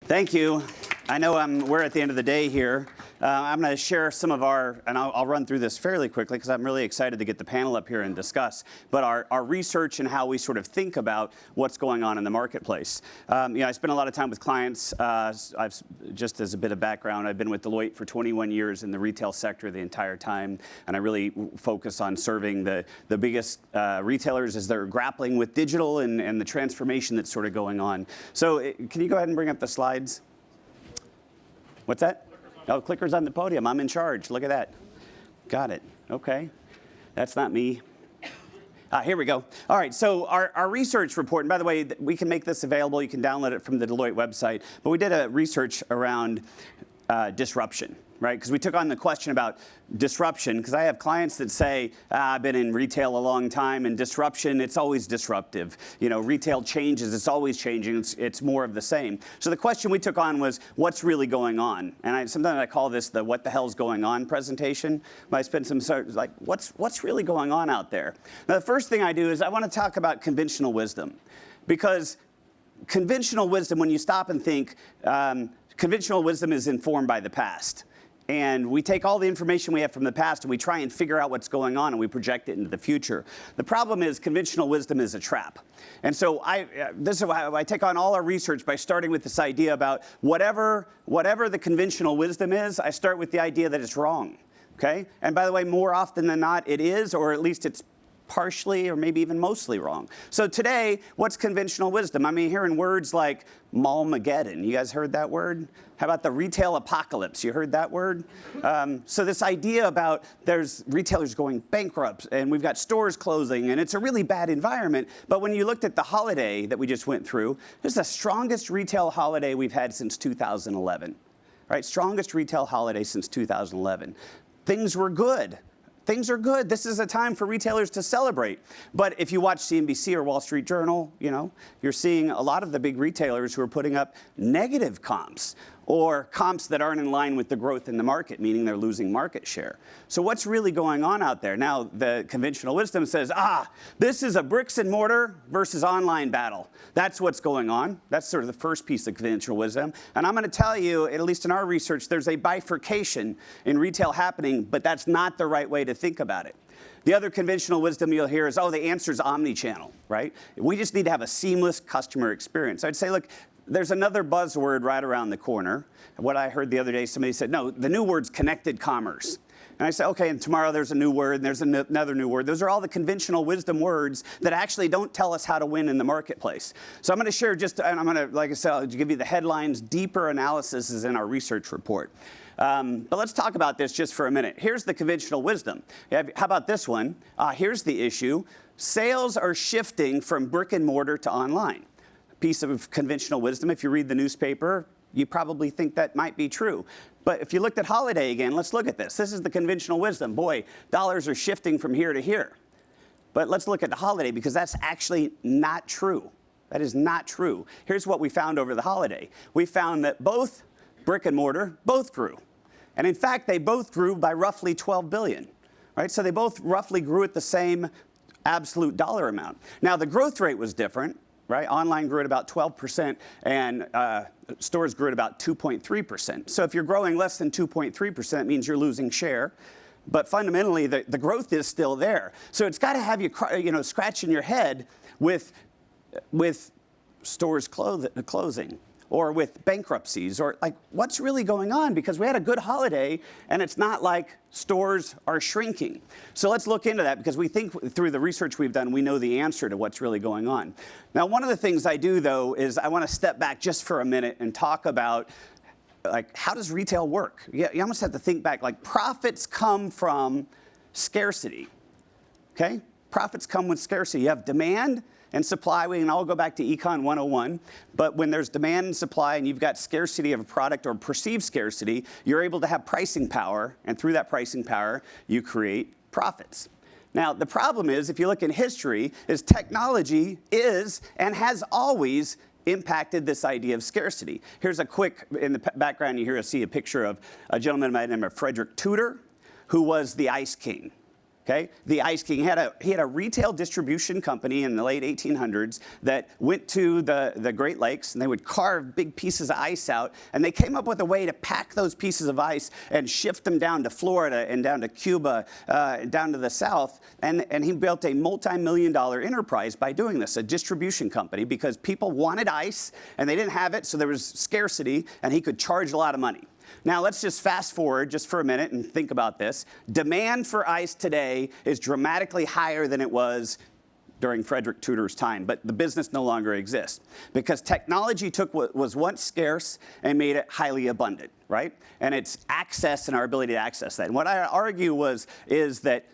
Thank you. I know we're at the end of the day here. I'm going to share some of our, and I'll run through this fairly quickly because I'm really excited to get the panel up here and discuss, but our research and how we sort of think about what's going on in the marketplace. I spend a lot of time with clients. Just as a bit of background, I've been with Deloitte for 21 years in the retail sector the entire time, and I really focus on serving the biggest retailers as they're grappling with digital and the transformation that's sort of going on. So can you go ahead and bring up the slides? What's that? Oh, clicker's on the podium. I'm in charge. Look at that. Got it. Okay. That's not me. Here we go. All right, so our research report, and by the way, we can make this available. You can download it from the Deloitte website. But we did a research around disruption, right? Because we took on the question about disruption, because I have clients that say, I've been in retail a long time, and disruption, it's always disruptive. You know, retail changes, it's always changing, it's more of the same. So the question we took on was, what's really going on? And sometimes I call this the what the hell's going on presentation. I spend some sort of like, what's really going on out there? Now the first thing I do is I want to talk about conventional wisdom. Because conventional wisdom, when you stop and think, conventional wisdom is informed by the past. And we take all the information we have from the past and we try and figure out what's going on and we project it into the future. The problem is conventional wisdom is a trap. And so this is how I take on all our research by starting with this idea about whatever the conventional wisdom is, I start with the idea that it's wrong, okay? And by the way, more often than not, it is, or at least it's partially or maybe even mostly wrong. So today, what's conventional wisdom? I mean, hearing words like Mallmageddon. You guys heard that word? How about the retail apocalypse? You heard that word? So this idea about there's retailers going bankrupt and we've got stores closing and it's a really bad environment. But when you looked at the holiday that we just went through, this is the strongest retail holiday we've had since 2011. Right? Strongest retail holiday since 2011. Things were good. Things are good. This is a time for retailers to celebrate. But if you watch CNBC or Wall Street Journal, you're seeing a lot of the big retailers who are putting up negative comps or comps that aren't in line with the growth in the market, meaning they're losing market share. So what's really going on out there? Now, the conventional wisdom says, this is a bricks and mortar versus online battle. That's what's going on. That's sort of the first piece of conventional wisdom. And I'm going to tell you, at least in our research, there's a bifurcation in retail happening, but that's not the right way to think about it. The other conventional wisdom you'll hear is, the answer is omni-channel, right? We just need to have a seamless customer experience. I'd say, look, there's another buzzword right around the corner. What I heard the other day, somebody said, no, the new word's connected commerce. And I said, okay, and tomorrow there's a new word, and there's another new word. Those are all the conventional wisdom words that actually don't tell us how to win in the marketplace. So I'm going to share and I'm going to, like I said, I'll give you the headlines. Deeper analysis is in our research report. But let's talk about this just for a minute. Here's the conventional wisdom. How about this one? Here's the issue. Sales are shifting from brick and mortar to online. Piece of conventional wisdom. If you read the newspaper, you probably think that might be true. But if you looked at holiday again, let's look at this. This is the conventional wisdom. Boy, dollars are shifting from here to here. But let's look at the holiday because that's actually not true. That is not true. Here's what we found over the holiday. We found that both brick and mortar both grew. And in fact, they both grew by roughly 12 billion. Right? So they both roughly grew at the same absolute dollar amount. Now, the growth rate was different. Right? Online grew at about 12%, and stores grew at about 2.3%. So if you're growing less than 2.3%, it means you're losing share. But fundamentally, the growth is still there. So it's got to have you, scratching your head with stores closing, or with bankruptcies, or like what's really going on? Because we had a good holiday, and it's not like stores are shrinking. So let's look into that because we think through the research we've done, we know the answer to what's really going on. Now, one of the things I do, though, is I want to step back just for a minute and talk about, like, how does retail work? You almost have to think back. Like, profits come from scarcity, okay? Profits come with scarcity. You have demand and supply. We can all go back to Econ 101. But when there's demand and supply and you've got scarcity of a product or perceived scarcity, you're able to have pricing power. And through that pricing power, you create profits. Now, the problem is, if you look in history, is technology is and has always impacted this idea of scarcity. Here's a quick, in the background, you see a picture of a gentleman by the name of Frederick Tudor, who was the Ice King. Okay, the Ice King he had a retail distribution company in the late 1800s that went to the Great Lakes, and they would carve big pieces of ice out, and they came up with a way to pack those pieces of ice and shift them down to Florida and down to Cuba, down to the South, and he built a multi-million-dollar enterprise by doing this, a distribution company, because people wanted ice and they didn't have it, so there was scarcity, and he could charge a lot of money. Now, let's just fast forward just for a minute and think about this. Demand for ice today is dramatically higher than it was during Frederick Tudor's time, but the business no longer exists because technology took what was once scarce and made it highly abundant, right? And it's access and our ability to access that. And what I argue is that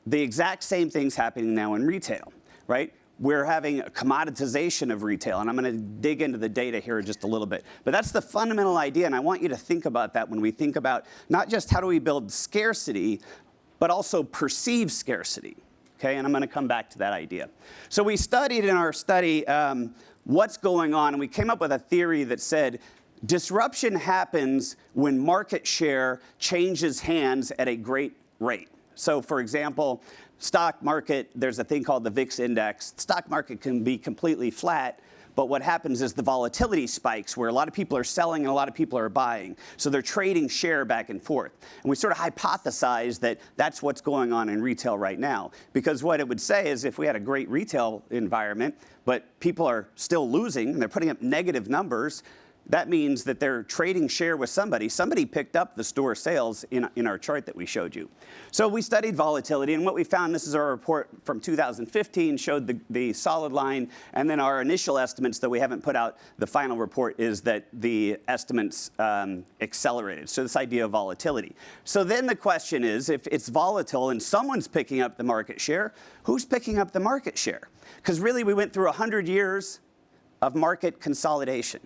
the exact same thing's happening now in retail, right? We're having a commoditization of retail, and I'm going to dig into the data here just a little bit. But that's the fundamental idea, and I want you to think about that when we think about not just how do we build scarcity, but also perceive scarcity, okay? And I'm going to come back to that idea. So we studied in our study what's going on, and we came up with a theory that said disruption happens when market share changes hands at a great rate. So, for example, stock market, there's a thing called the VIX index. Stock market can be completely flat, but what happens is the volatility spikes where a lot of people are selling and a lot of people are buying. So they're trading share back and forth. And we sort of hypothesized that that's what's going on in retail right now. Because what it would say is if we had a great retail environment, but people are still losing and they're putting up negative numbers, that means that they're trading share with somebody. Somebody picked up the store sales in our chart that we showed you. So we studied volatility, and what we found, this is our report from 2015, showed the solid line, and then our initial estimates, though we haven't put out the final report, is that the estimates accelerated. So this idea of volatility. So then the question is, if it's volatile and someone's picking up the market share, who's picking up the market share? Because really we went through 100 years of market consolidation,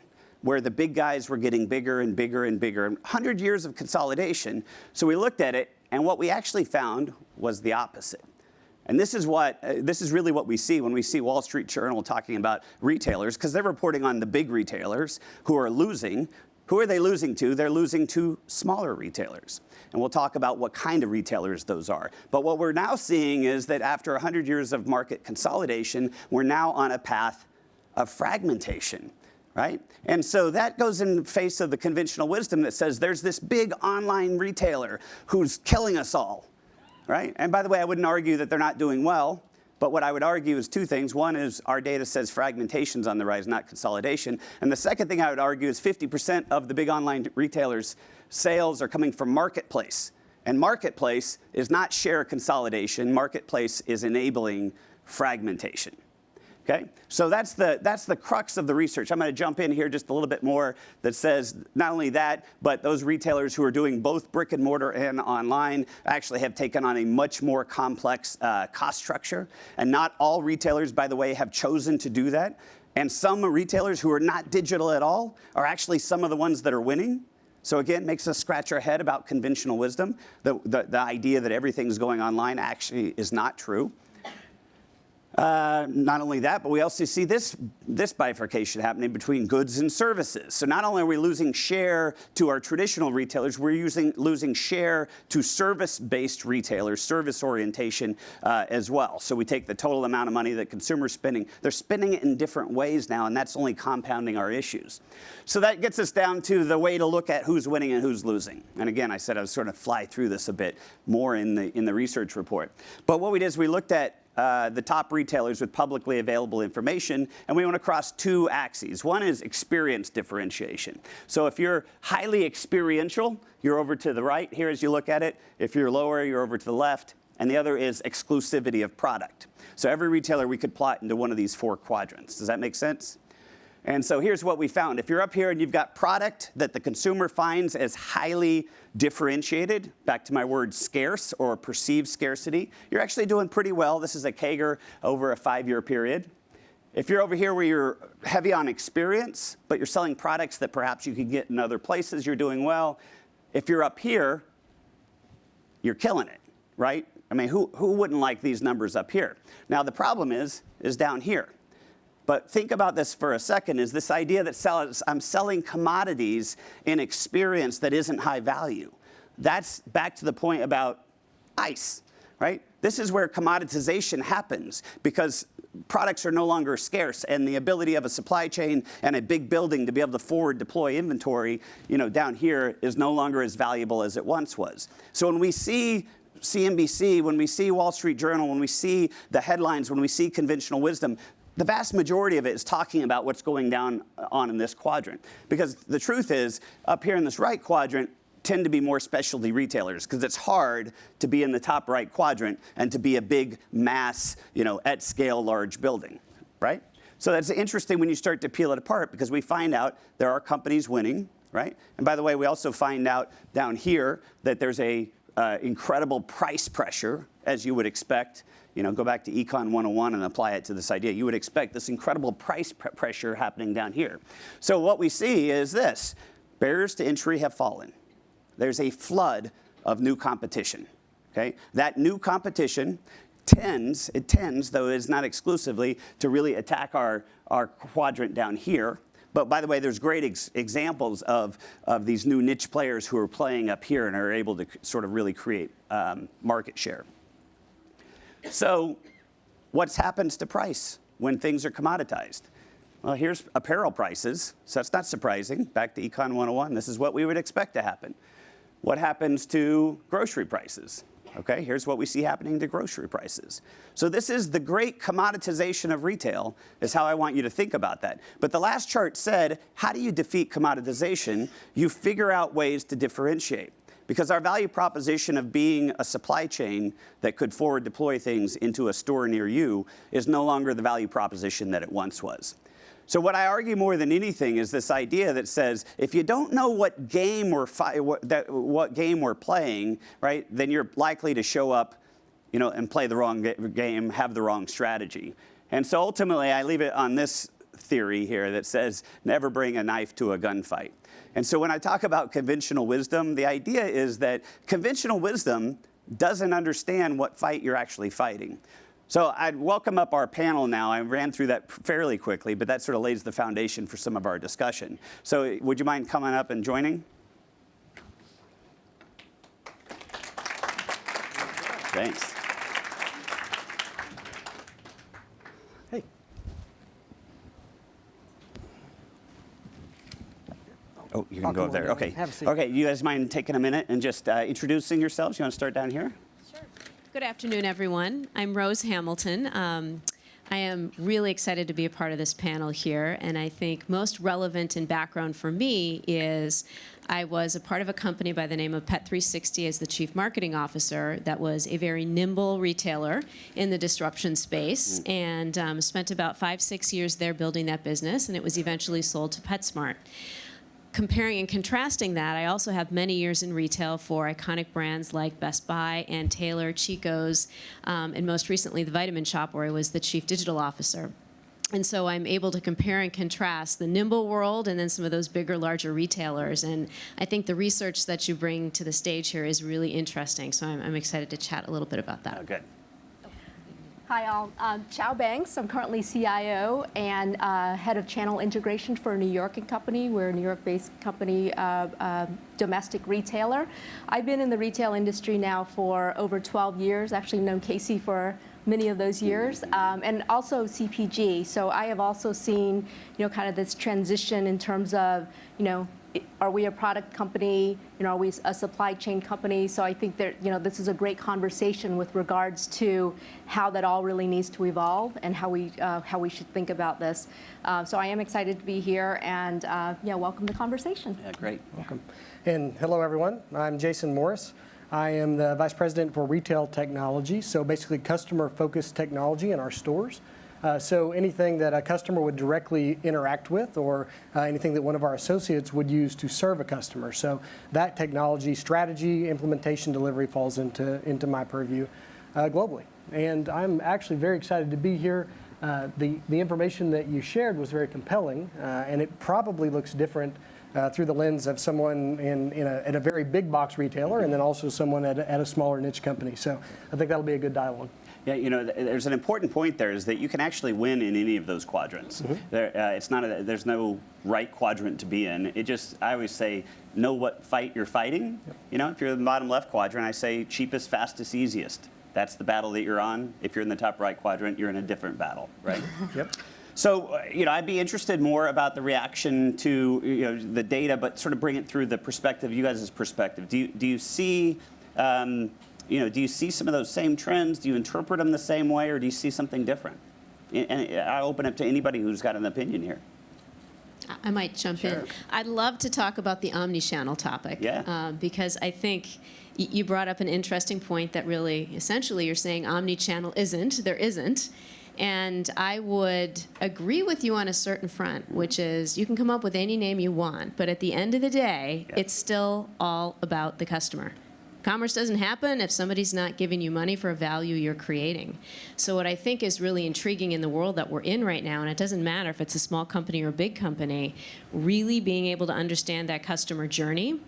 where the big guys were getting bigger and bigger and bigger. 100 years of consolidation. So we looked at it, and what we actually found was the opposite. And this is really what we see when we see Wall Street Journal talking about retailers, because they're reporting on the big retailers who are losing. Who are they losing to? They're losing to smaller retailers. And we'll talk about what kind of retailers those are. But what we're now seeing is that after 100 years of market consolidation, we're now on a path of fragmentation. Right? And so that goes in the face of the conventional wisdom that says there's this big online retailer who's killing us all, right? And by the way, I wouldn't argue that they're not doing well, but what I would argue is two things. One is our data says fragmentation's on the rise, not consolidation. And the second thing I would argue is 50% of the big online retailers' sales are coming from marketplace. And marketplace is not share consolidation. Marketplace is enabling fragmentation. Okay? So that's the crux of the research. I'm going to jump in here just a little bit more that says not only that, but those retailers who are doing both brick and mortar and online actually have taken on a much more complex cost structure. And not all retailers, by the way, have chosen to do that. And some retailers who are not digital at all are actually some of the ones that are winning. So again, makes us scratch our head about conventional wisdom. The idea that everything's going online actually is not true. Not only that, but we also see this bifurcation happening between goods and services. So not only are we losing share to our traditional retailers, we're losing share to service-based retailers, service orientation as well. So we take the total amount of money that consumers spending. They're spending it in different ways now, and that's only compounding our issues. So that gets us down to the way to look at who's winning and who's losing. And again, I said I was sort of fly through this a bit more in the research report. But what we did is we looked at the top retailers with publicly available information, and we went across two axes. One is experience differentiation. So if you're highly experiential, you're over to the right here as you look at it. If you're lower, you're over to the left. And the other is exclusivity of product. So every retailer we could plot into one of these four quadrants. Does that make sense? And so here's what we found. If you're up here and you've got product that the consumer finds as highly differentiated, back to my word scarce or perceived scarcity, you're actually doing pretty well. This is a CAGR over a 5-year period. If you're over here where you're heavy on experience, but you're selling products that perhaps you could get in other places, you're doing well. If you're up here, you're killing it, right? I mean, who wouldn't like these numbers up here? Now, the problem is down here. But think about this for a second, is this idea that I'm selling commodities in experience that isn't high value. That's back to the point about ice, right? This is where commoditization happens because products are no longer scarce, and the ability of a supply chain and a big building to be able to forward deploy inventory, down here is no longer as valuable as it once was. So when we see CNBC, when we see Wall Street Journal, when we see the headlines, when we see conventional wisdom, the vast majority of it is talking about what's going on in this quadrant. Because the truth is, up here in this right quadrant, tend to be more specialty retailers because it's hard to be in the top right quadrant and to be a big mass, at scale large building, right? So that's interesting when you start to peel it apart because we find out there are companies winning, right? And by the way, we also find out down here that there's a incredible price pressure, as you would expect. Go back to Econ 101 and apply it to this idea. You would expect this incredible price pressure happening down here. So what we see is this: barriers to entry have fallen. There's a flood of new competition, okay? That new competition tends, though it is not exclusively, to really attack our quadrant down here. But by the way, there's great examples of these new niche players who are playing up here and are able to sort of really create market share. So what happens to price when things are commoditized? Well, here's apparel prices, so that's not surprising. Back to Econ 101, this is what we would expect to happen. What happens to grocery prices? Okay, here's what we see happening to grocery prices. So this is the great commoditization of retail, is how I want you to think about that. But the last chart said, how do you defeat commoditization? You figure out ways to differentiate. Because our value proposition of being a supply chain that could forward deploy things into a store near you is no longer the value proposition that it once was. So what I argue more than anything is this idea that says, if you don't know what game we're playing, right, then you're likely to show up, and play the wrong game, have the wrong strategy. And so ultimately, I leave it on this theory here that says, never bring a knife to a gunfight. And so when I talk about conventional wisdom, the idea is that conventional wisdom doesn't understand what fight you're actually fighting. So I'd welcome up our panel now. I ran through that fairly quickly, but that sort of lays the foundation for some of our discussion. So would you mind coming up and joining? Thanks. Hey. Oh, you can go up there. Okay. Have a seat. Okay, you guys mind taking a minute and just introducing yourselves? You want to start down here? Good afternoon, everyone. I'm Rose Hamilton. I am really excited to be a part of this panel here, and I think most relevant in background for me is I was a part of a company by the name of Pet360 as the chief marketing officer that was a very nimble retailer in the disruption space, and spent about 5-6 years there building that business, and it was eventually sold to PetSmart. Comparing and contrasting that, I also have many years in retail for iconic brands like Best Buy and Taylor, Chico's, and most recently The Vitamin Shoppe, where I was the chief digital officer. And so I'm able to compare and contrast the nimble world and then some of those bigger, larger retailers. And I think the research that you bring to the stage here is really interesting. So I'm excited to chat a little bit about that. Oh, good. Hi, all. Chow Banks. I'm currently CIO and head of channel integration for a New York company. We're a New York-based company, domestic retailer. I've been in the retail industry now for over 12 years, actually known KASEY for many of those years, and also CPG. So I have also seen, kind of this transition in terms of, are we a product company? Are we a supply chain company? So I think that, this is a great conversation with regards to how that all really needs to evolve and how we should think about this. So I am excited to be here, and welcome to the conversation. Yeah, great. Welcome. And hello, everyone. I'm Jason Morris. I am the Vice President for Retail Technology, so basically customer-focused technology in our stores. So anything that a customer would directly interact with, or anything that one of our associates would use to serve a customer. So that technology strategy, implementation, delivery falls into my purview globally. And I'm actually very excited to be here. The information that you shared was very compelling, and it probably looks different through the lens of someone at a very big box retailer, and then also someone at a smaller niche company. So I think that'll be a good dialogue. Yeah, there's an important point there is that you can actually win in any of those quadrants. Mm-hmm. There's no right quadrant to be in. I always say, know what fight you're fighting. Yep. If you're in the bottom left quadrant, I say cheapest, fastest, easiest. That's the battle that you're on. If you're in the top right quadrant, you're in a different battle, right? Yep. So, I'd be interested more about the reaction to, the data, but sort of bring it through the perspective, you guys' perspective. Do you see, do you see some of those same trends? Do you interpret them the same way, or do you see something different? And I'll open it to anybody who's got an opinion here. I might jump in. I'd love to talk about the omni-channel topic. Yeah. Because I think you brought up an interesting point that really, essentially, you're saying omni-channel there isn't. And I would agree with you on a certain front, which is you can come up with any name you want, but at the end of the day, it's still all about the customer. Commerce doesn't happen if somebody's not giving you money for a value you're creating. So what I think is really intriguing in the world that we're in right now, and it doesn't matter if it's a small company or a big company, really being able to understand that customer journey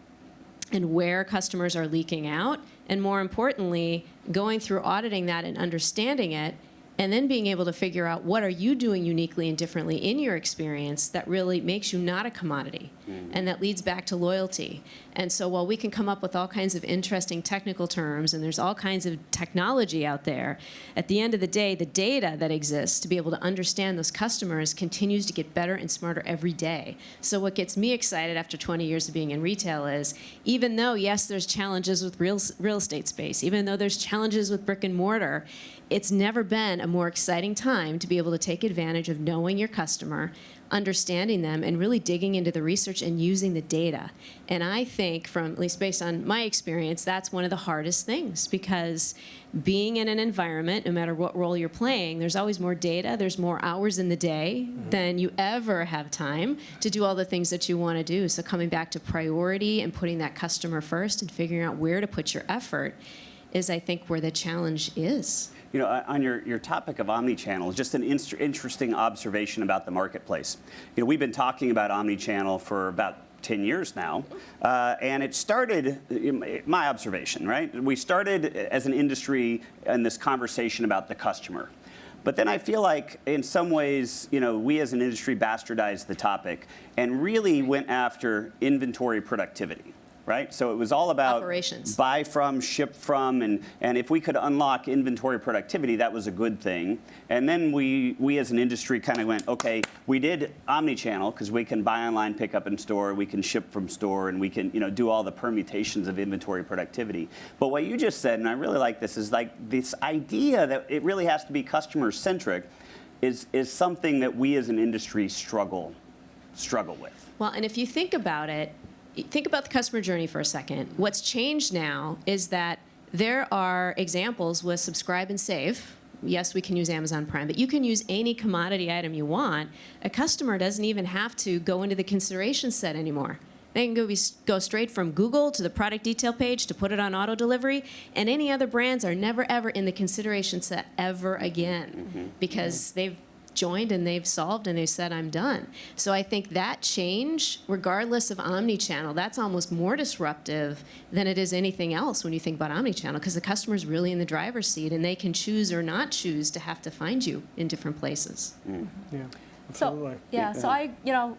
and where customers are leaking out, and more importantly, going through auditing that and understanding it, and then being able to figure out what are you doing uniquely and differently in your experience that really makes you not a commodity, and that leads back to loyalty. And so while we can come up with all kinds of interesting technical terms, and there's all kinds of technology out there, at the end of the day, the data that exists to be able to understand those customers continues to get better and smarter every day. So what gets me excited after 20 years of being in retail is, even though, yes, there's challenges with real estate space, even though there's challenges with brick and mortar, it's never been a more exciting time to be able to take advantage of knowing your customer, understanding them, and really digging into the research and using the data. And I think, from at least based on my experience, that's one of the hardest things, because being in an environment, no matter what role you're playing, there's always more data, there's more hours in the day than you ever have time to do all the things that you want to do. So coming back to priority and putting that customer first and figuring out where to put your effort is, I think, where the challenge is. On your topic of omnichannel, just an interesting observation about the marketplace. We've been talking about omnichannel for about 10 years now, and it started, my observation, right? We started as an industry in this conversation about the customer. But then I feel like, in some ways, we as an industry bastardized the topic and really went after inventory productivity. Right? So it was all about operations. Buy from, ship from, and if we could unlock inventory productivity, that was a good thing. And then we as an industry kind of went, okay, we did omnichannel because we can buy online, pick up in store, we can ship from store, and we can do all the permutations of inventory productivity. But what you just said, and I really like this, is like this idea that it really has to be customer centric is something that we as an industry struggle with. Well, and if you think about it, think about the customer journey for a second. What's changed now is that there are examples with subscribe and save. Yes, we can use Amazon Prime, but you can use any commodity item you want. A customer doesn't even have to go into the consideration set anymore. They can go straight from Google to the product detail page to put it on auto delivery, and any other brands are never ever in the consideration set ever again, because they've joined and they've solved and they said, I'm done. So I think that change, regardless of omni-channel, that's almost more disruptive than it is anything else when you think about omni-channel, because the customer's really in the driver's seat and they can choose or not choose to have to find you in different places. Yeah. Absolutely. So I,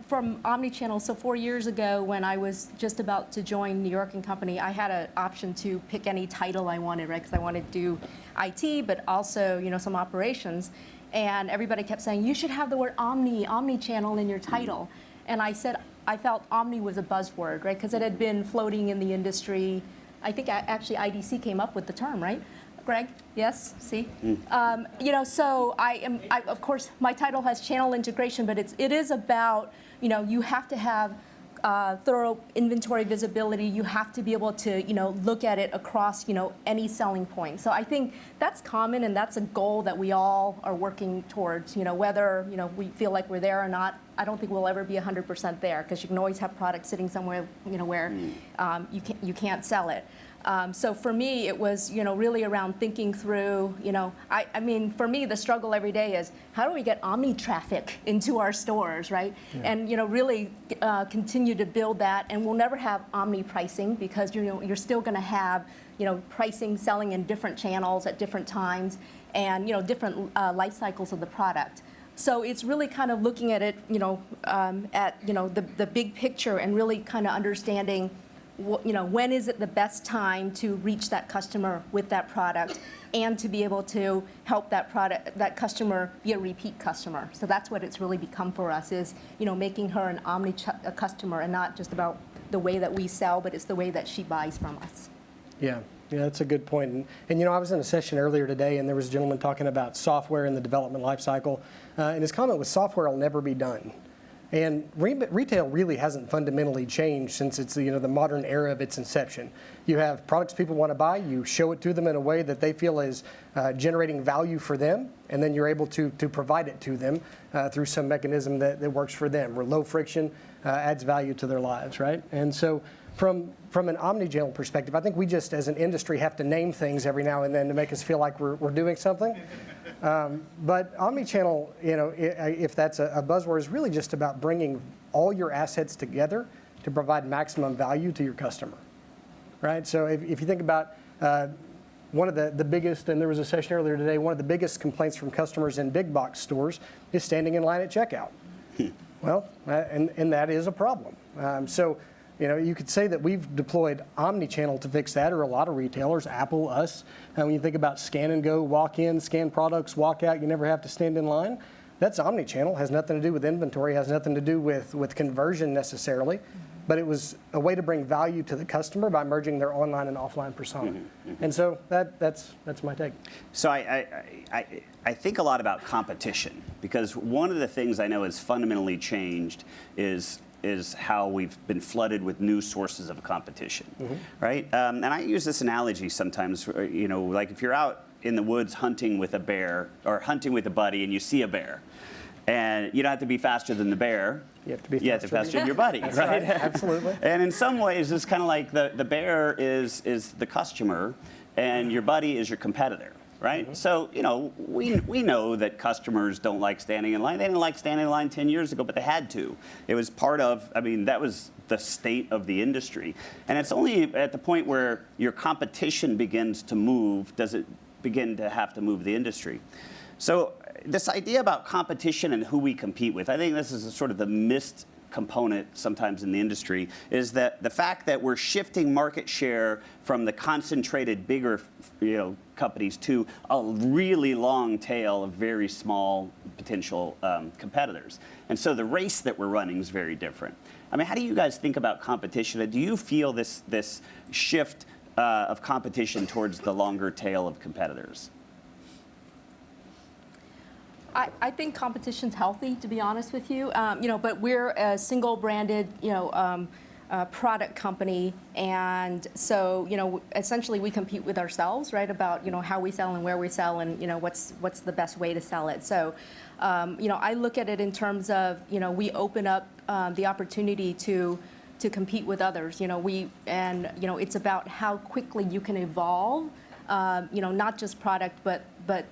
from omnichannel, so 4 years ago when I was just about to join New York & Company, I had an option to pick any title I wanted, right? Because I wanted to do IT, but also, some operations. And everybody kept saying, you should have the word omni-channel in your title. And I said, I felt omni was a buzzword, right? Because it had been floating in the industry. I think actually IDC came up with the term, right? Greg? Yes? See? So of course, my title has channel integration, but it is about, you have to have thorough inventory visibility. You have to be able to, look at it across, any selling point. So I think that's common, and that's a goal that we all are working towards. Whether we feel like we're there or not, I don't think we'll ever be 100% there, because you can always have product sitting somewhere, where you can't sell it. So for me, it was, really around thinking through, I mean, for me, the struggle every day is how do we get omni traffic into our stores, right? Yeah. And, really continue to build that. And we'll never have omni pricing, because, you're still going to have, pricing selling in different channels at different times, and, different life cycles of the product. So it's really kind of looking at it, the big picture, and really kind of understanding when is it the best time to reach that customer with that product, and to be able to help that customer be a repeat customer. So that's what it's really become for us, is making her an customer, and not just about the way that we sell, but it's the way that she buys from us. Yeah, that's a good point. And I was in a session earlier today, and there was a gentleman talking about software in the development life cycle, and his comment was software will never be done. And retail really hasn't fundamentally changed since it's the modern era of its inception. You have products people want to buy, you show it to them in a way that they feel is generating value for them, and then you're able to provide it to them through some mechanism that works for them, where low friction adds value to their lives, right? And so from an omni-channel perspective, I think we just as an industry have to name things every now and then to make us feel like we're doing something. But omni-channel, if that's a buzzword, is really just about bringing all your assets together to provide maximum value to your customer, right? So if you think about one of the biggest, and there was a session earlier today, one of the biggest complaints from customers in big box stores is standing in line at checkout. Well, and that is a problem. So you could say that we've deployed omni-channel to fix that, or a lot of retailers, Apple, us. When you think about scan and go, walk in, scan products, walk out, you never have to stand in line. That's omni-channel, has nothing to do with inventory, has nothing to do with conversion necessarily, but it was a way to bring value to the customer by merging their online and offline persona. And so that's my take. So I think a lot about competition, because one of the things I know has fundamentally changed is how we've been flooded with new sources of competition, right? And I use this analogy sometimes, like if you're out in the woods hunting with a bear or hunting with a buddy and you see a bear, and you don't have to be faster than the bear. You have to be faster than your buddy, That's right? Absolutely. And in some ways, it's kind of like the bear is the customer, and your buddy is your competitor. Right? So, we know that customers don't like standing in line. They didn't like standing in line 10 years ago, but they had to. It was part of, that was the state of the industry. And it's only at the point where your competition begins to move, does it begin to have to move the industry. So this idea about competition and who we compete with, I think this is sort of the missed component sometimes in the industry, is that the fact that we're shifting market share from the concentrated bigger companies to a really long tail of very small potential competitors. And so the race that we're running is very different. How do you guys think about competition? Do you feel this shift of competition towards the longer tail of competitors? I think competition's healthy, to be honest with you. But we're a single-branded, product company, and so essentially we compete with ourselves, right? About how we sell and where we sell, and what's the best way to sell it. So, I look at it in terms of we open up the opportunity to compete with others. It's about how quickly you can evolve. Not just product, but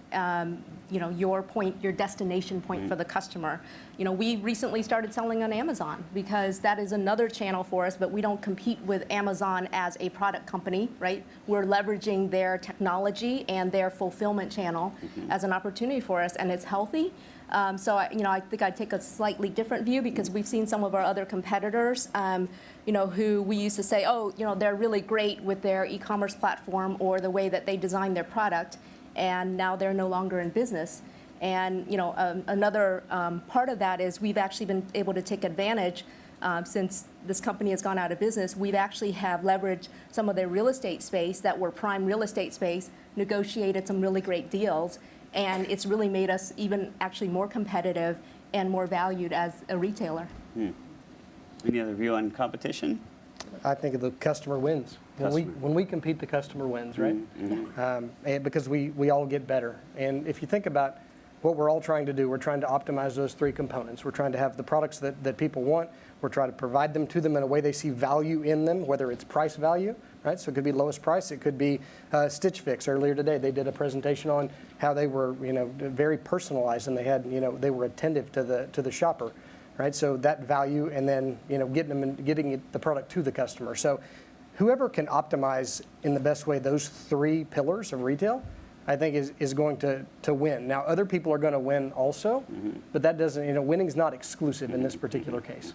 your destination point for the customer. We recently started selling on Amazon because that is another channel for us, but we don't compete with Amazon as a product company, right? We're leveraging their technology and their fulfillment channel as an opportunity for us, and it's healthy. So I think I'd take a slightly different view, because we've seen some of our other competitors, who we used to say, they're really great with their e-commerce platform or the way that they design their product, and now they're no longer in business. And another part of that is we've actually been able to take advantage, since this company has gone out of business. We've actually have leveraged some of their real estate space that were prime real estate space, negotiated some really great deals, and it's really made us even actually more competitive and more valued as a retailer. Any other view on competition? I think the customer wins. When we compete, the customer wins, right? And because we all get better. And if you think about what we're all trying to do, we're trying to optimize those three components. We're trying to have the products that people want. We're trying to provide them to them in a way they see value in them, whether it's price value, right? So it could be lowest price. It could be Stitch Fix. Earlier today, they did a presentation on how they were, very personalized, and they had, they were attentive to the shopper, right? So that value, and then, getting the product to the customer. So whoever can optimize in the best way those three pillars of retail, I think is going to win. Now, other people are going to win also, but that doesn't, winning's not exclusive in this particular case.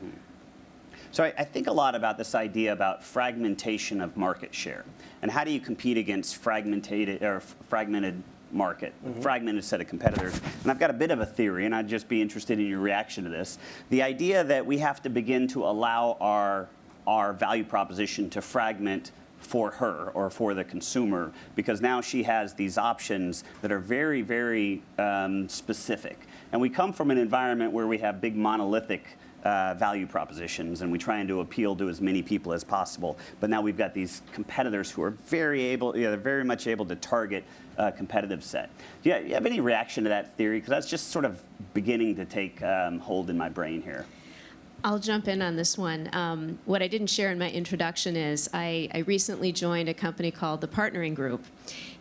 So I think a lot about this idea about fragmentation of market share, and how do you compete against fragmented market, fragmented set of competitors. And I've got a bit of a theory, and I'd just be interested in your reaction to this. The idea that we have to begin to allow our value proposition to fragment for her or for the consumer, because now she has these options that are very, very specific. And we come from an environment where we have big monolithic value propositions, and we try to appeal to as many people as possible. But now we've got these competitors who are they're very much able to target a competitive set. Do you have any reaction to that theory? Because that's just sort of beginning to take hold in my brain here. I'll jump in on this one. What I didn't share in my introduction is I recently joined a company called the Partnering Group.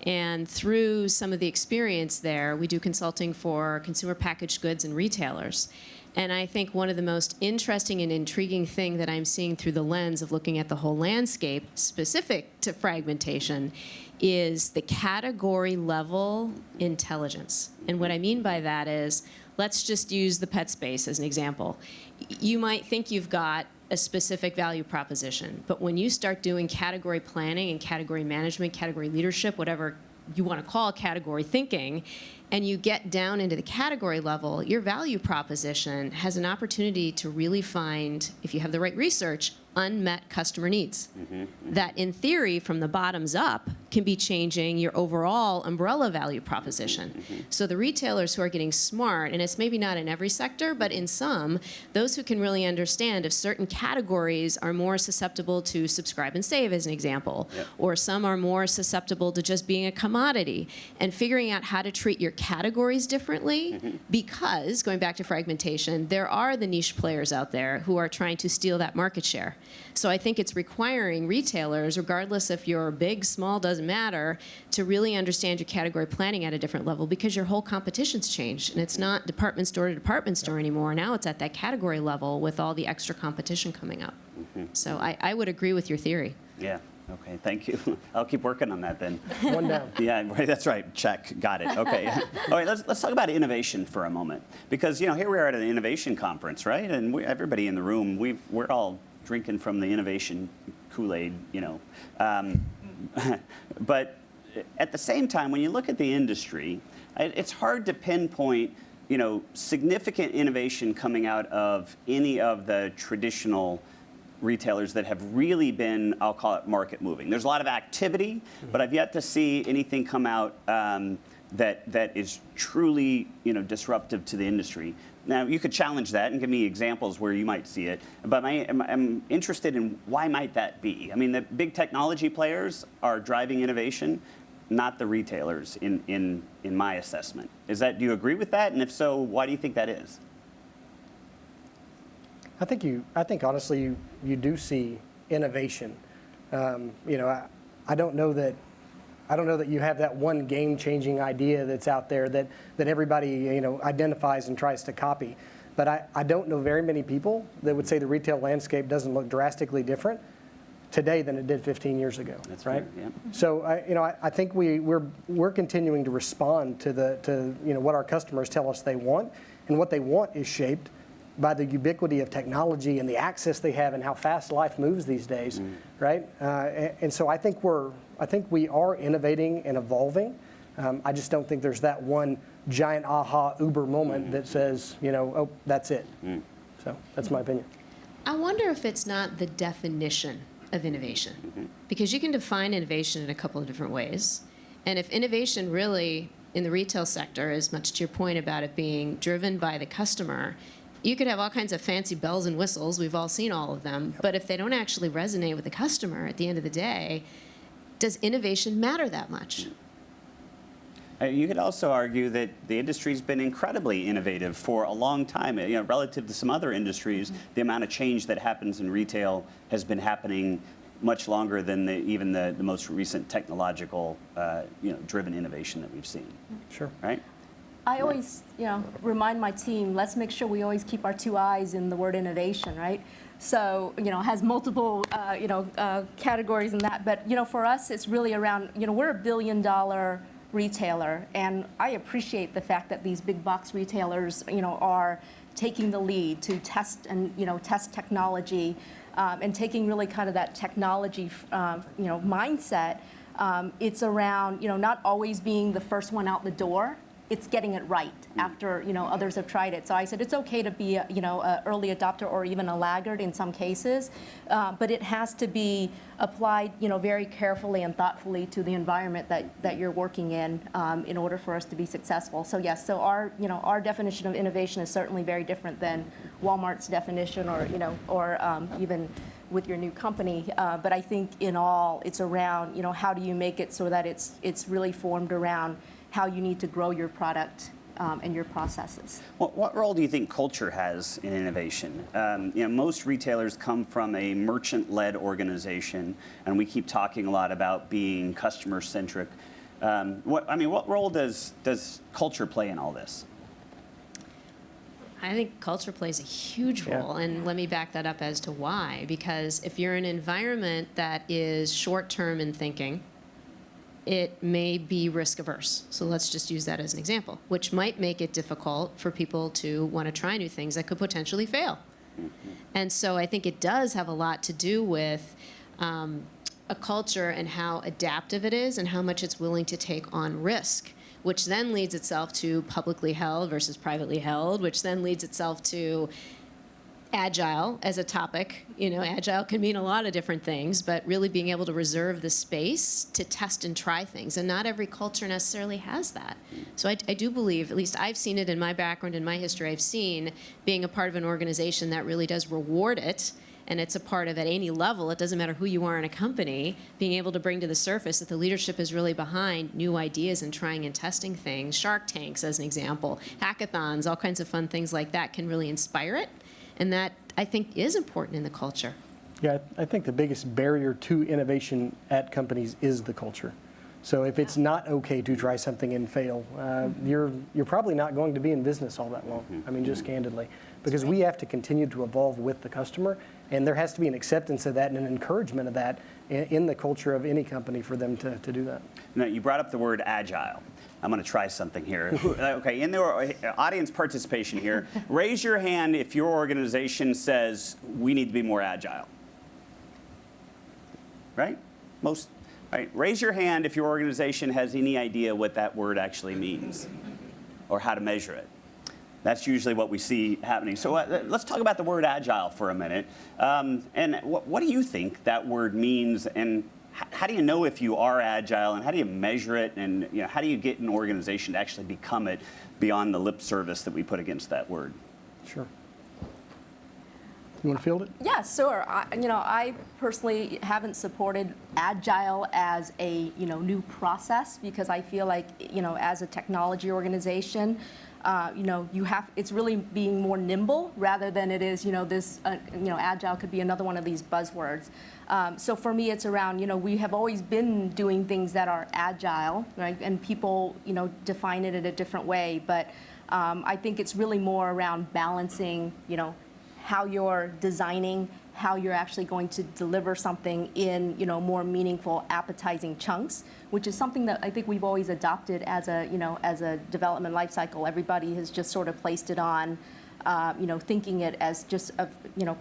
And through some of the experience there, we do consulting for consumer packaged goods and retailers. And I think one of the most interesting and intriguing thing that I'm seeing through the lens of looking at the whole landscape specific to fragmentation is the category level intelligence. And what I mean by that is, let's just use the pet space as an example. You might think you've got a specific value proposition, but when you start doing category planning and category management, category leadership, whatever you want to call category thinking, and you get down into the category level, your value proposition has an opportunity to really find, if you have the right research, unmet customer needs. That in theory, from the bottoms up, can be changing your overall umbrella value proposition. So the retailers who are getting smart, and it's maybe not in every sector, but in some, those who can really understand if certain categories are more susceptible to subscribe and save, as an example, or some are more susceptible to just being a commodity, and figuring out how to treat your categories differently, because, going back to fragmentation, there are the niche players out there who are trying to steal that market share. So I think it's requiring retailers, regardless if you're big, small, doesn't matter, to really understand your category planning at a different level, because your whole competition's changed. And it's not department store to department store anymore. Now it's at that category level with all the extra competition coming up. So I would agree with your theory. Yeah. Okay, thank you. I'll keep working on that then. One down. Yeah, that's right. Check. Got it. Okay. All right, let's talk about innovation for a moment, because here we are at an innovation conference, right? And everybody in the room, we're all drinking from the innovation Kool-Aid, but at the same time, when you look at the industry, it's hard to pinpoint, significant innovation coming out of any of the traditional retailers that have really been, I'll call it, market moving. There's a lot of activity, but I've yet to see anything come out that is truly, disruptive to the industry. Now, you could challenge that and give me examples where you might see it, but I'm interested in why might that be? I mean, the big technology players are driving innovation, not the retailers, in my assessment. Do you agree with that? And if so, why do you think that is? I think honestly, you do see innovation. I don't know that you have that one game-changing idea that's out there that everybody identifies and tries to copy. But I don't know very many people that would say the retail landscape doesn't look drastically different today than it did 15 years ago. That's right. Yeah. So I think we're continuing to respond to what our customers tell us they want, and what they want is shaped by the ubiquity of technology and the access they have and how fast life moves these days, right? And so I think we are innovating and evolving. I just don't think there's that one giant aha uber moment that says, oh, that's it. So that's my opinion. I wonder if it's not the definition of innovation, because you can define innovation in a couple of different ways. And if innovation really in the retail sector is, much to your point about it being driven by the customer, you could have all kinds of fancy bells and whistles. We've all seen all of them. But if they don't actually resonate with the customer at the end of the day, does innovation matter that much? You could also argue that the industry's been incredibly innovative for a long time. Relative to some other industries, the amount of change that happens in retail has been happening much longer than even the most recent technological, driven innovation that we've seen. Sure. Right? I always, remind my team, let's make sure we always keep our two eyes in the word innovation, right? So, it has multiple, categories in that. But, for us, it's really around, we're $1 billion retailer, and I appreciate the fact that these big box retailers, are taking the lead to test and test technology, and taking really kind of that technology mindset. It's around not always being the first one out the door. It's getting it right after others have tried it. So I said it's okay to be a early adopter or even a laggard in some cases, but it has to be applied very carefully and thoughtfully to the environment that you're working in order for us to be successful. So yes, so our definition of innovation is certainly very different than Walmart's definition or even with your new company. But I think in all it's around how do you make it so that it's really formed around how you need to grow your product and your processes. What role do you think culture has in innovation? Most retailers come from a merchant-led organization, and we keep talking a lot about being customer-centric. What role does culture play in all this? I think culture plays a huge role, and let me back that up as to why. Because if you're in an environment that is short-term in thinking, it may be risk averse. So let's just use that as an example, which might make it difficult for people to want to try new things that could potentially fail. And so I think it does have a lot to do with a culture and how adaptive it is and how much it's willing to take on risk, which then leads itself to publicly held versus privately held, which then leads itself to agile as a topic. Agile can mean a lot of different things, but really being able to reserve the space to test and try things. And not every culture necessarily has that. So I do believe, at least I've seen it in my background, in my history, I've seen being a part of an organization that really does reward it, and it's a part of at any level, it doesn't matter who you are in a company, being able to bring to the surface that the leadership is really behind new ideas and trying and testing things. Shark Tanks, as an example, hackathons, all kinds of fun things like that can really inspire it. And that, I think, is important in the culture. Yeah, I think the biggest barrier to innovation at companies is the culture. So if it's not okay to try something and fail, you're probably not going to be in business all that long. I mean, just candidly. Because we have to continue to evolve with the customer, and there has to be an acceptance of that and an encouragement of that in the culture of any company for them to do that. Now, you brought up the word agile. I'm going to try something here. Okay, in the audience participation here, raise your hand if your organization says we need to be more agile. Right? Most. Right. Raise your hand if your organization has any idea what that word actually means or how to measure it. That's usually what we see happening. So let's talk about the word agile for a minute. And what do you think that word means, and how do you know if you are agile, and how do you measure it, and how do you get an organization to actually become it beyond the lip service that we put against that word? Sure. You want to field it? Yeah, sure. I personally haven't supported agile as a new process, because I feel like as a technology organization, it's really being more nimble rather than it is this agile could be another one of these buzzwords. So for me, it's around we have always been doing things that are agile, right? And people define it in a different way, but I think it's really more around balancing how you're designing, how you're actually going to deliver something in more meaningful, appetizing chunks, which is something that I think we've always adopted as a development life cycle. Everybody has just sort of placed it on, thinking it as just a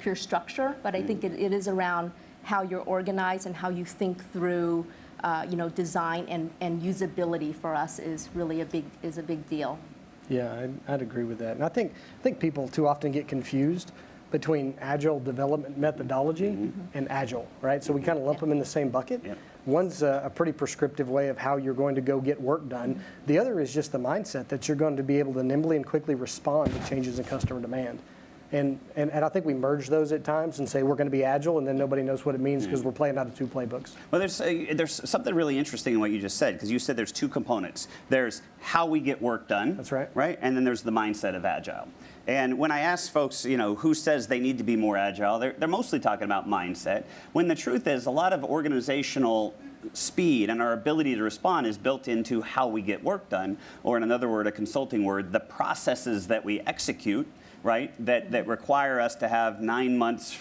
pure structure. But I think it is around how you're organized and how you think through, design and usability for us is really a big deal. Yeah, I'd agree with that. And I think people too often get confused between agile development methodology and agile, right? So we kind of lump them in the same bucket. Yep. One's a pretty prescriptive way of how you're going to go get work done. The other is just the mindset that you're going to be able to nimbly and quickly respond to changes in customer demand. And I think we merge those at times and say we're going to be agile, and then nobody knows what it means because we're playing out of two playbooks. Well, there's something really interesting in what you just said, because you said there's two components. There's how we get work done. That's right. Right? And then there's the mindset of agile. And when I ask folks, who says they need to be more agile, they're mostly talking about mindset, when the truth is a lot of organizational speed and our ability to respond is built into how we get work done, or in another word, a consulting word, the processes that we execute, right, that require us to have 9 months,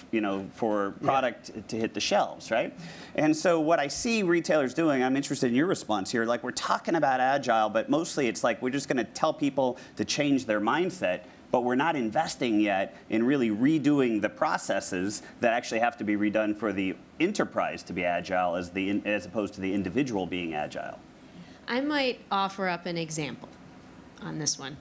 for product to hit the shelves, right? And so what I see retailers doing, I'm interested in your response here, like we're talking about agile, but mostly it's like we're just going to tell people to change their mindset. but we're not investing yet in really redoing the processes that actually have to be redone for the enterprise to be agile as opposed to the individual being agile. I might offer up an example on this one.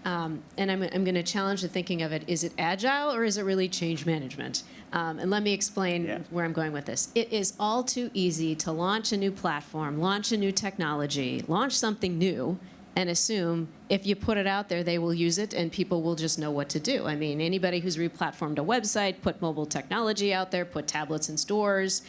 And I'm going to challenge the thinking of it. Is it agile or is it really change management? And let me explain where I'm going with this. It is all too easy to launch a new platform, launch a new technology, launch something new, and assume if you put it out there, they will use it and people will just know what to do. I mean, anybody who's replatformed a website, put mobile technology out there, put tablets in stores,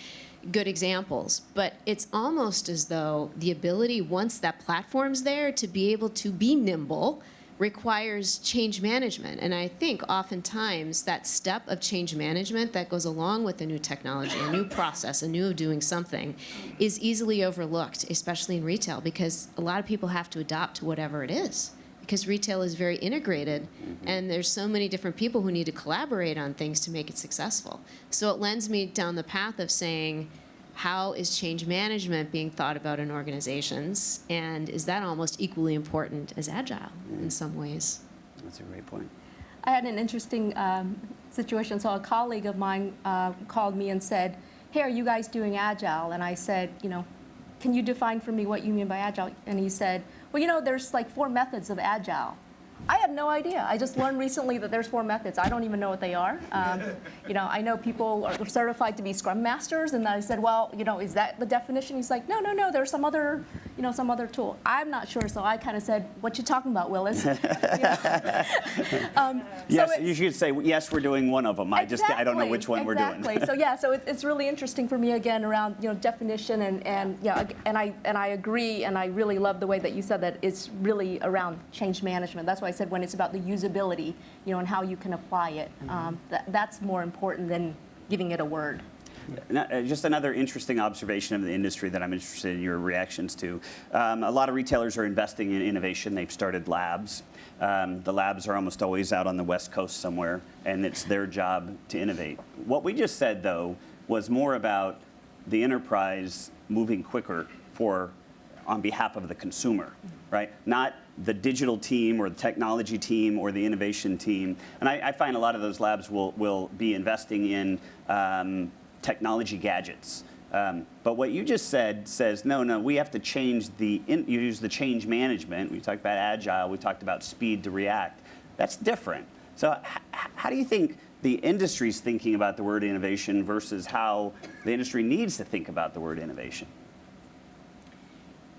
good examples. But it's almost as though the ability, once that platform's there, to be able to be nimble requires change management. And I think oftentimes that step of change management that goes along with a new technology, a new process, a new doing something, is easily overlooked, especially in retail, because a lot of people have to adopt to whatever it is. Because retail is very integrated, and there's so many different people who need to collaborate on things to make it successful. So it lends me down the path of saying, how is change management being thought about in organizations? And is that almost equally important as agile in some ways? That's a great point. I had an interesting situation. So a colleague of mine called me and said, hey, are you guys doing agile? And I said, can you define for me what you mean by agile? And he said, well, there's like 4 methods of agile. I had no idea. I just learned recently that there's 4 methods. I don't even know what they are. I know people are certified to be Scrum Masters, and I said, well, is that the definition? He's like, no, there's some other tool. I'm not sure, so I kind of said, what you talking about, Willis? Yes, you should say, yes, we're doing one of them. I don't know which one we're doing. Exactly. So it's really interesting for me again around definition and I agree, and I really love the way that you said that it's really around change management. That's why I said when it's about the usability, and how you can apply it, that's more important than giving it a word. Just another interesting observation of the industry that I'm interested in your reactions to. A lot of retailers are investing in innovation. They've started labs. The labs are almost always out on the West Coast somewhere, and it's their job to innovate. What we just said, though, was more about the enterprise moving quicker on behalf of the consumer, right? Not the digital team or the technology team or the innovation team. And I find a lot of those labs will be investing in technology gadgets. But what you just said says, no, we have to change you use the change management. We talked about agile. We talked about speed to react. That's different. So how do you think the industry's thinking about the word innovation versus how the industry needs to think about the word innovation?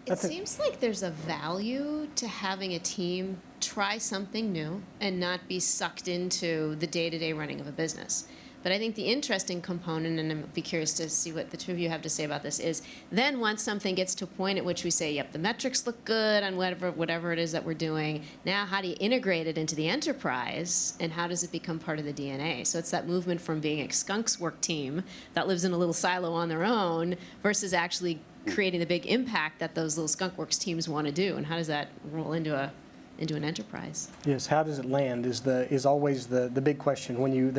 It seems like there's a value to having a team try something new and not be sucked into the day-to-day running of a business. But I think the interesting component, and I'd be curious to see what the two of you have to say about this, is then once something gets to a point at which we say, yep, the metrics look good on whatever it is that we're doing, now how do you integrate it into the enterprise, and how does it become part of the DNA? So it's that movement from being a skunks work team that lives in a little silo on their own versus actually creating the big impact that those little skunk works teams want to do, and how does that roll into an enterprise? Yes, how does it land is always the big question when you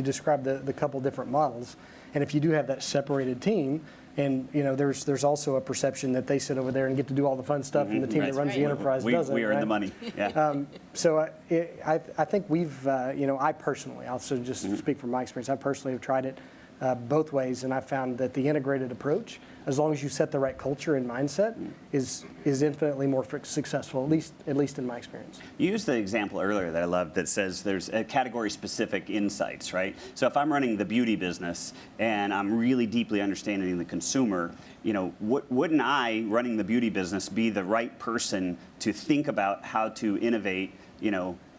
describe the couple different models, and if you do have that separated team, and there's also a perception that they sit over there and get to do all the fun stuff, and the team that runs the enterprise doesn't. We earn the money. Yeah. So I think we've I personally, I'll just speak from my experience. I personally have tried it both ways, and I found that the integrated approach, as long as you set the right culture and mindset, is infinitely more successful, at least in my experience. You used the example earlier that I love that says there's category-specific insights, right? So if I'm running the beauty business and I'm really deeply understanding the consumer, wouldn't I, running the beauty business, be the right person to think about how to innovate,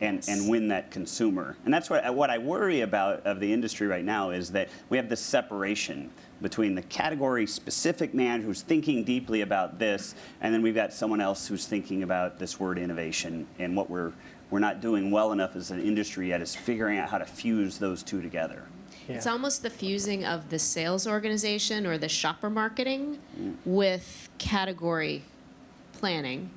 and win that consumer? And that's what I worry about of the industry right now, is that we have this separation between the category-specific man who's thinking deeply about this, and then we've got someone else who's thinking about this word innovation. And what we're not doing well enough as an industry yet is figuring out how to fuse those two together. Yeah. It's almost the fusing of the sales organization or the shopper marketing with category planning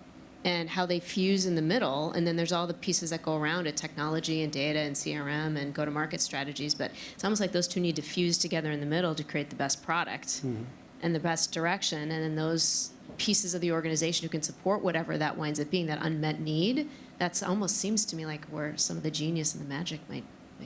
and how they fuse in the middle, and then there's all the pieces that go around it, technology and data and CRM and go-to-market strategies, but it's almost like those two need to fuse together in the middle to create the best product and the best direction, and then those pieces of the organization who can support whatever that winds up being, that unmet need, that's almost seems to me like where some of the genius and the magic might be.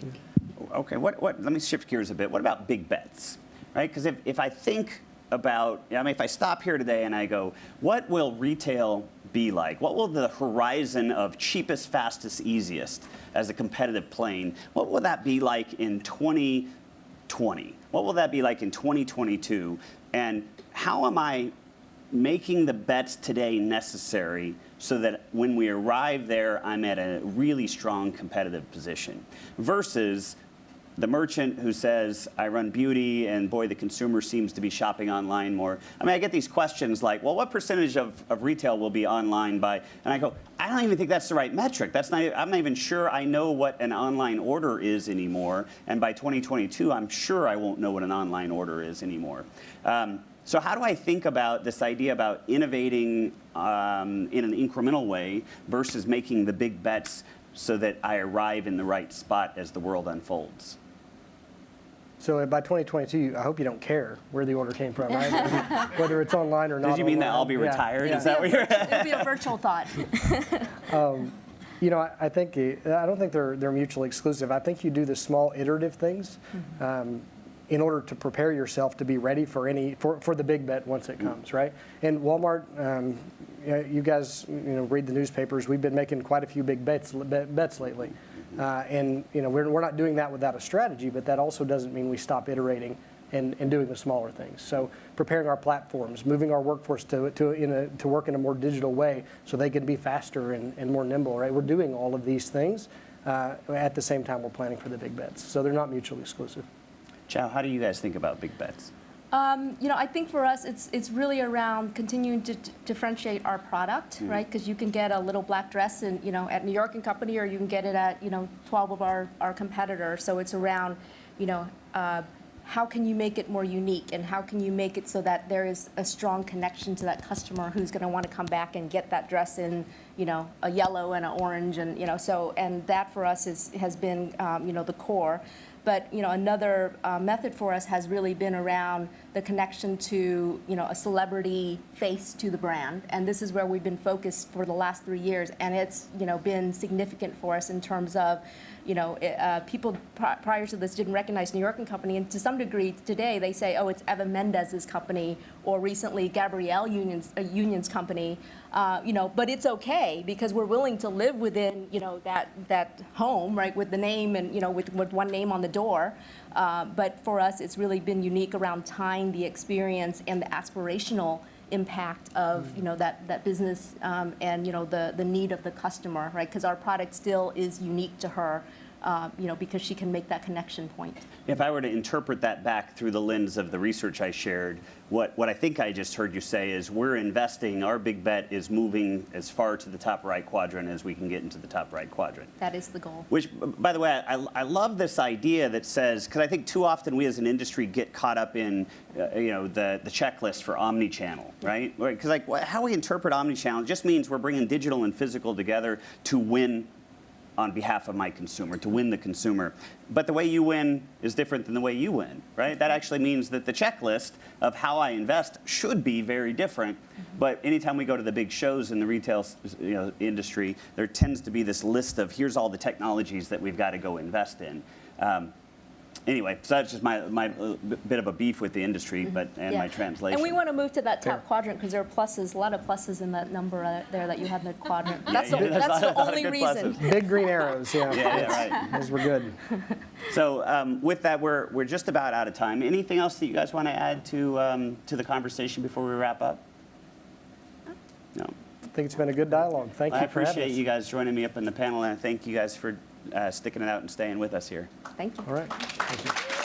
Okay, let me shift gears a bit. What about big bets, right? Because if I think about, I mean, if I stop here today and I go, what will retail be like? What will the horizon of cheapest, fastest, easiest as a competitive plane, what will that be like in 2020? What will that be like in 2022? And how am I making the bets today necessary so that when we arrive there, I'm at a really strong competitive position versus the merchant who says, I run beauty, and boy, the consumer seems to be shopping online more. I mean, I get these questions like, well, what percentage of retail will be online by, and I go, I don't even think that's the right metric. I'm not even sure I know what an online order is anymore. And by 2022, I'm sure I won't know what an online order is anymore. So how do I think about this idea about innovating in an incremental way versus making the big bets so that I arrive in the right spot as the world unfolds? So by 2022, I hope you don't care where the order came from, right? Whether it's online or not. Did you mean online. that I'll be retired? Yeah. Is that what you're? It'll be a virtual thought. You know, I think I don't think they're mutually exclusive. I think you do the small iterative things in order to prepare yourself to be ready for the big bet once it comes, right? And Walmart, you guys, read the newspapers. We've been making quite a few big bets lately, and we're not doing that without a strategy. But that also doesn't mean we stop iterating and doing the smaller things. So preparing our platforms, moving our workforce to work in a more digital way so they can be faster and more nimble, right? We're doing all of these things at the same time we're planning for the big bets. So they're not mutually exclusive. Chow, how do you guys think about big bets? I think for us, it's really around continuing to differentiate our product, right? Because you can get a little black dress at New York and Company, or you can get it at 12 of our competitors. So it's around, how can you make it more unique, and how can you make it so that there is a strong connection to that customer who's going to want to come back and get that dress in, a yellow and an orange, and and that for us has been the core. But another method for us has really been around the connection to a celebrity face to the brand, and this is where we've been focused for the last 3 years, and it's been significant for us in terms of people prior to this didn't recognize New York and Company, and to some degree today they say, oh, it's Eva Mendez's company, or recently Gabrielle Union's company, but it's okay because we're willing to live within that home, right, with the name and with one name on the door. But for us, it's really been unique around tying the experience and the aspirational impact of that business and the need of the customer, right? Because our product still is unique to her, because she can make that connection point. If I were to interpret that back through the lens of the research I shared, what I think I just heard you say is we're investing, our big bet is moving as far to the top right quadrant as we can get into the top right quadrant. That is the goal. Which, by the way, I love this idea that says, because I think too often we as an industry get caught up in, the checklist for omni-channel, right? Because how we interpret omni-channel just means we're bringing digital and physical together to win on behalf of my consumer, to win the consumer. But the way you win is different than the way you win, right? That actually means that the checklist of how I invest should be very different. But anytime we go to the big shows in the retail industry, there tends to be this list of here's all the technologies that we've got to go invest in. Anyway, so that's just my bit of a beef with the industry, my translation. And we want to move to that top quadrant because there are pluses, a lot of pluses in that number there that you have in the quadrant. That's the only reason. Big green arrows, yeah. Yeah, right. Those were good. So with that, we're just about out of time. Anything else that you guys want to add to the conversation before we wrap up? No. I think it's been a good dialogue. Thank you for having us. I appreciate you guys joining me up in the panel, and I thank you guys for sticking it out and staying with us here. Thank you. All right. Thank you.